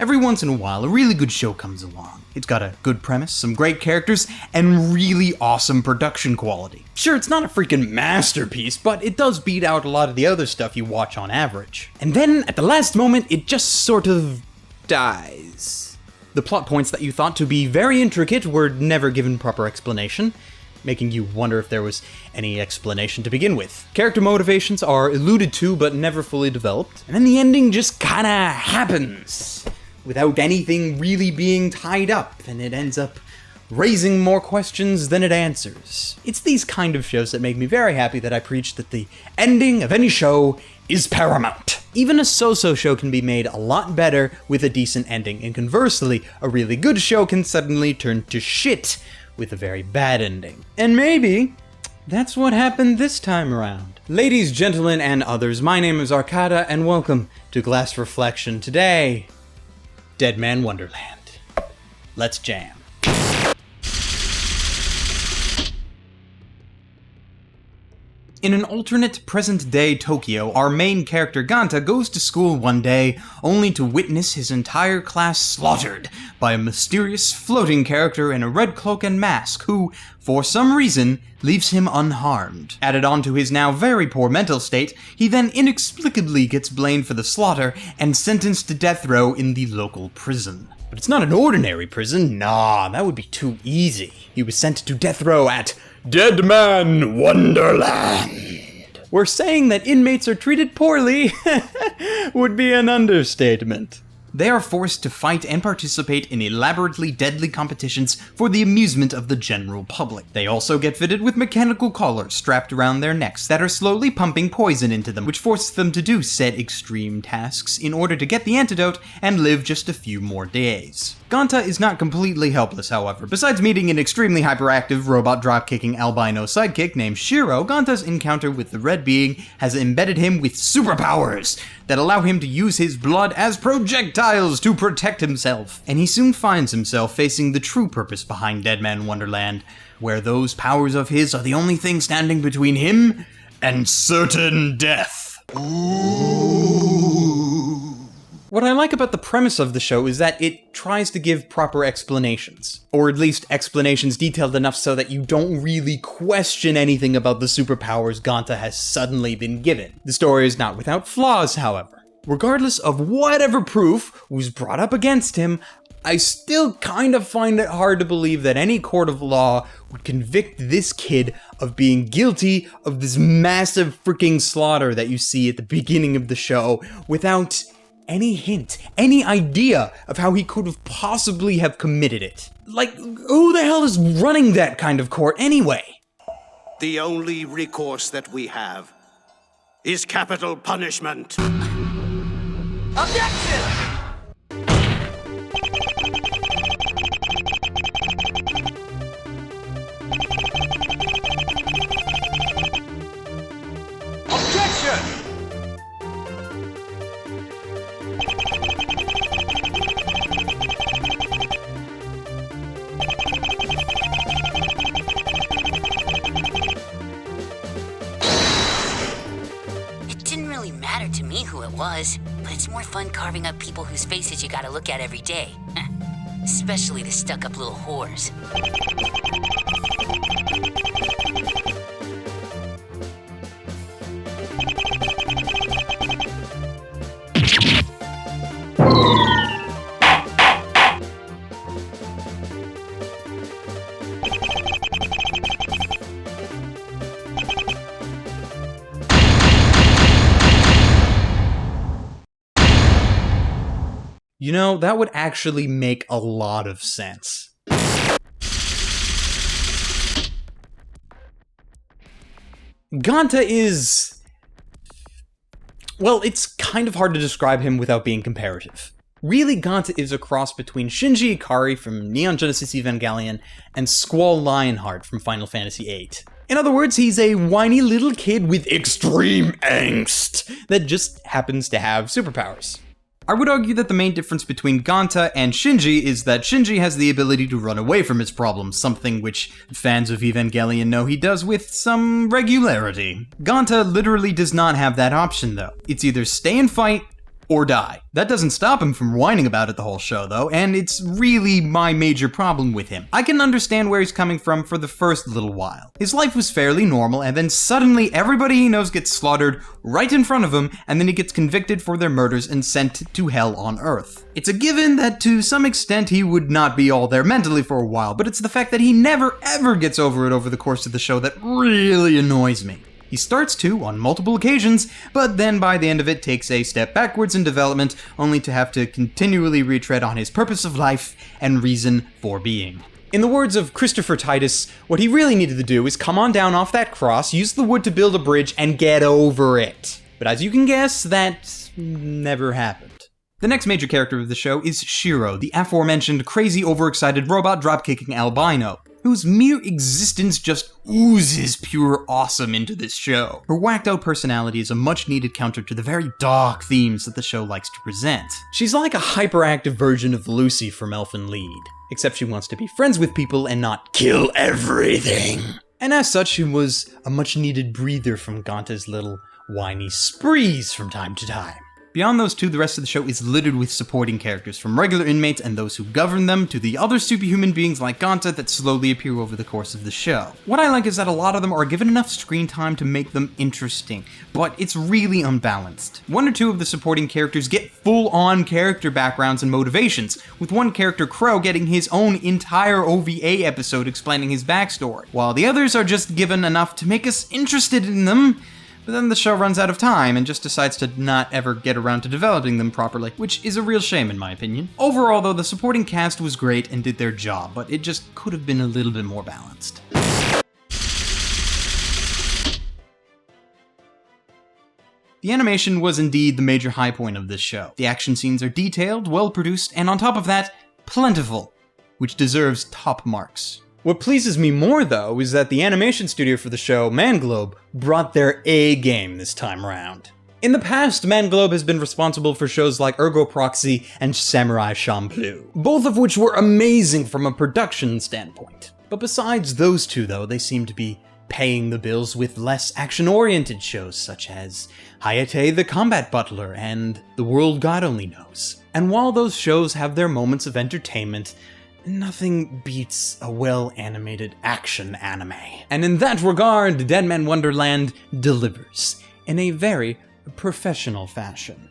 Every once in a while, a really good show comes along. It's got a good premise, some great characters, and really awesome production quality. Sure, it's not a freaking masterpiece, but it does beat out a lot of the other stuff you watch on average. And then, at the last moment, it just sort of dies. The plot points that you thought to be very intricate were never given proper explanation, making you wonder if there was any explanation to begin with. Character motivations are alluded to but never fully developed, and then the ending just kinda happens without anything really being tied up, and it ends up raising more questions than it answers. It's these kind of shows that make me very happy that I preach that the ending of any show is paramount. Even a so-so show can be made a lot better with a decent ending, and conversely, a really good show can suddenly turn to shit with a very bad ending. And maybe that's what happened this time around. Ladies, gentlemen, and others, my name is Arcada, and welcome to Glass Reflection. Today, Deadman Wonderland. Let's jam. In an alternate present-day Tokyo, our main character Ganta goes to school one day, only to witness his entire class slaughtered by a mysterious floating character in a red cloak and mask who, for some reason, leaves him unharmed. Added on to his now very poor mental state, he then inexplicably gets blamed for the slaughter and sentenced to death row in the local prison. But it's not an ordinary prison, nah, that would be too easy. He was sent to death row at Deadman Wonderland. Where saying that inmates are treated poorly would be an understatement. They are forced to fight and participate in elaborately deadly competitions for the amusement of the general public. They also get fitted with mechanical collars strapped around their necks that are slowly pumping poison into them, which forces them to do said extreme tasks in order to get the antidote and live just a few more days. Ganta is not completely helpless, however. Besides meeting an extremely hyperactive, robot drop-kicking albino sidekick named Shiro, Ganta's encounter with the Red Being has embedded him with superpowers that allow him to use his blood as projectiles to protect himself. And he soon finds himself facing the true purpose behind Deadman Wonderland, where those powers of his are the only thing standing between him and certain death. What I like about the premise of the show is that it tries to give proper explanations. Or at least explanations detailed enough so that you don't really question anything about the superpowers Ganta has suddenly been given. The story is not without flaws, however. Regardless of whatever proof was brought up against him, I still kind of find it hard to believe that any court of law would convict this kid of being guilty of this massive freaking slaughter that you see at the beginning of the show without any hint, any idea of how he could have possibly have committed it. Like, who the hell is running that kind of court anyway? The only recourse that we have is capital punishment. Objection! Objection! To me who it was, but it's more fun carving up people whose faces you gotta look at every day. Especially the stuck-up little whores. You know, that would actually make a lot of sense. Ganta is... well, it's kind of hard to describe him without being comparative. Really, Ganta is a cross between Shinji Ikari from Neon Genesis Evangelion and Squall Lionheart from Final Fantasy VIII. In other words, he's a whiny little kid with extreme angst that just happens to have superpowers. I would argue that the main difference between Ganta and Shinji is that Shinji has the ability to run away from his problems, something which fans of Evangelion know he does with some regularity. Ganta literally does not have that option though. It's either stay and fight, or die. That doesn't stop him from whining about it the whole show though, and it's really my major problem with him. I can understand where he's coming from for the first little while. His life was fairly normal, and then suddenly everybody he knows gets slaughtered right in front of him, and then he gets convicted for their murders and sent to hell on Earth. It's a given that to some extent he would not be all there mentally for a while, but it's the fact that he never ever gets over it over the course of the show that really annoys me. He starts to on multiple occasions, but then by the end of it takes a step backwards in development, only to have to continually retread on his purpose of life and reason for being. In the words of Christopher Titus, what he really needed to do is come on down off that cross, use the wood to build a bridge, and get over it. But as you can guess, that never happened. The next major character of the show is Shiro, the aforementioned crazy overexcited robot dropkicking albino, whose mere existence just oozes pure awesome into this show. Her whacked out personality is a much needed counter to the very dark themes that the show likes to present. She's like a hyperactive version of Lucy from Elfen Lied, except she wants to be friends with people and not kill everything. And as such, she was a much needed breather from GANTA's little whiny sprees from time to time. Beyond those two, the rest of the show is littered with supporting characters, from regular inmates and those who govern them, to the other superhuman beings like GANTA that slowly appear over the course of the show. What I like is that a lot of them are given enough screen time to make them interesting, but it's really unbalanced. One or two of the supporting characters get full-on character backgrounds and motivations, with one character, Crow, getting his own entire OVA episode explaining his backstory, while the others are just given enough to make us interested in them. But then the show runs out of time and just decides to not ever get around to developing them properly, which is a real shame in my opinion. Overall though, the supporting cast was great and did their job, but it just could have been a little bit more balanced. The animation was indeed the major high point of this show. The action scenes are detailed, well produced, and on top of that, plentiful, which deserves top marks. What pleases me more, though, is that the animation studio for the show, Manglobe, brought their A game this time around. In the past, Manglobe has been responsible for shows like Ergo Proxy and Samurai Champloo, both of which were amazing from a production standpoint. But besides those two, though, they seem to be paying the bills with less action-oriented shows such as Hayate the Combat Butler and The World God Only Knows. And while those shows have their moments of entertainment, nothing beats a well-animated action anime. And in that regard, Deadman Wonderland delivers in a very professional fashion.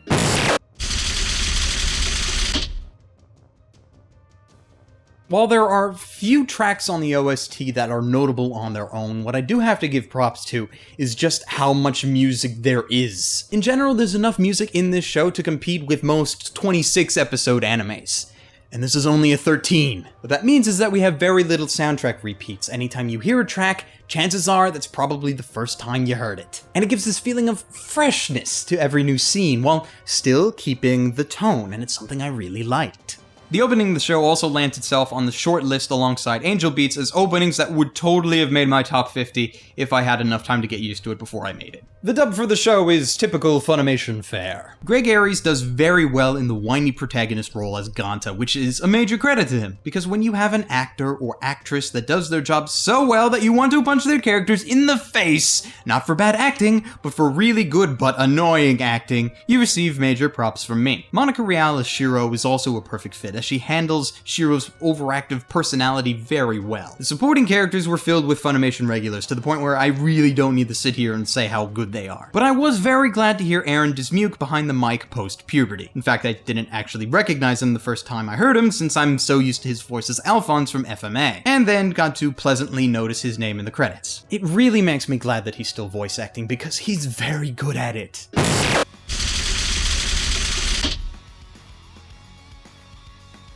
While there are few tracks on the OST that are notable on their own, what I do have to give props to is just how much music there is. In general, there's enough music in this show to compete with most 26-episode animes. And this is only a 13. What that means is that we have very little soundtrack repeats. Anytime you hear a track, chances are that's probably the first time you heard it. And it gives this feeling of freshness to every new scene, while still keeping the tone, and it's something I really liked. The opening of the show also lands itself on the short list alongside Angel Beats as openings that would totally have made my top 50 if I had enough time to get used to it before I made it. The dub for the show is typical Funimation fare. Greg Aries does very well in the whiny protagonist role as GANTA, which is a major credit to him, because when you have an actor or actress that does their job so well that you want to punch their characters in the face, not for bad acting, but for really good but annoying acting, you receive major props from me. Monica Rial as Shiro is also a perfect fit, as she handles Shiro's overactive personality very well. The supporting characters were filled with Funimation regulars, to the point where I really don't need to sit here and say how good they are. But I was very glad to hear Aaron Dismuke behind the mic post-puberty. In fact, I didn't actually recognize him the first time I heard him, since I'm so used to his voice as Alphonse from FMA, and then got to pleasantly notice his name in the credits. It really makes me glad that he's still voice acting, because he's very good at it.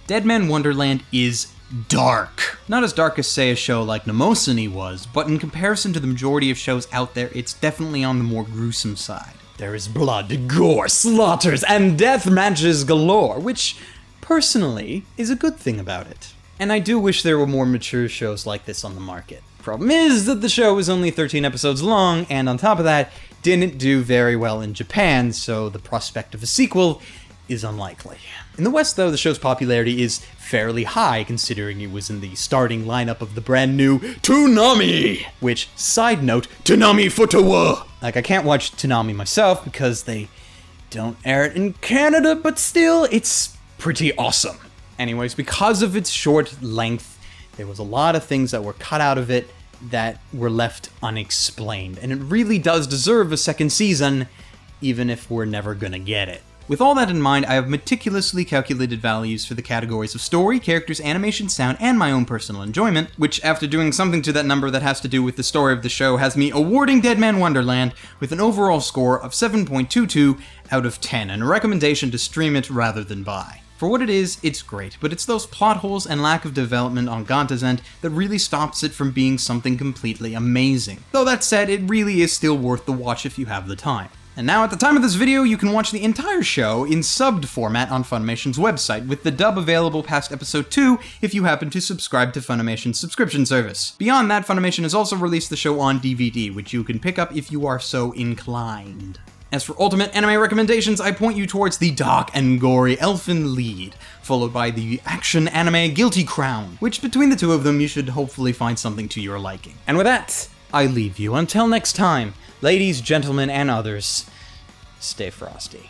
Deadman Wonderland is dark. Not as dark as, say, a show like Nemosini was, but in comparison to the majority of shows out there, it's definitely on the more gruesome side. There is blood, gore, slaughters, and death matches galore, which, personally, is a good thing about it. And I do wish there were more mature shows like this on the market. Problem is that the show is only 13 episodes long, and on top of that, didn't do very well in Japan, so the prospect of a sequel is unlikely. In the West, though, the show's popularity is fairly high, considering it was in the starting lineup of the brand new Toonami! Which, side note, Toonami Futawa! Like, I can't watch Toonami myself because they don't air it in Canada, but still, it's pretty awesome. Anyways, because of its short length, there was a lot of things that were cut out of it that were left unexplained, and it really does deserve a second season, even if we're never gonna get it. With all that in mind, I have meticulously calculated values for the categories of story, characters, animation, sound, and my own personal enjoyment, which, after doing something to that number that has to do with the story of the show, has me awarding Deadman Wonderland with an overall score of 7.22 out of 10, and a recommendation to stream it rather than buy. For what it is, it's great, but it's those plot holes and lack of development on GANTA's end that really stops it from being something completely amazing. Though that said, it really is still worth the watch if you have the time. And now, at the time of this video, you can watch the entire show in subbed format on Funimation's website, with the dub available past episode 2 if you happen to subscribe to Funimation's subscription service. Beyond that, Funimation has also released the show on DVD, which you can pick up if you are so inclined. As for ultimate anime recommendations, I point you towards the dark and gory Elfen Lied, followed by the action anime Guilty Crown, which between the two of them you should hopefully find something to your liking. And with that, I leave you. Until next time, ladies, gentlemen, and others, stay frosty.